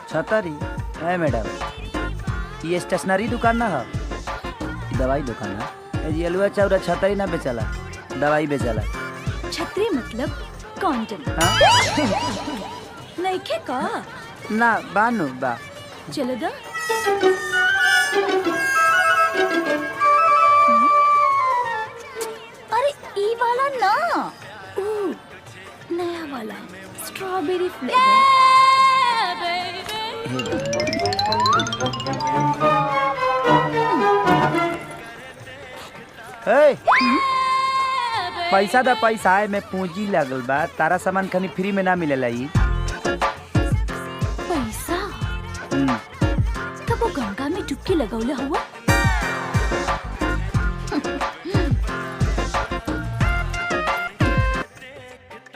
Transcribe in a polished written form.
छतरी है मैडम, ये स्टेशनरी दुकान ना है, दवाई दुकान है। ये अलुआ चाउरा छतरी ना बेचला, दवाई बेचला। छतरी मतलब कॉन्डम नहीं खे का? ना बानू बा। चलो दा। अरे ई वाला ना, नया वाला स्ट्रॉबेरी फ्लेवर। पैसा दा पैसा है में पूंजी लागल बा, तारा सामान खनी फ्री में ना मिलेला। ई पैसा तब वो गंगा में डुबकी लगौले हुआ।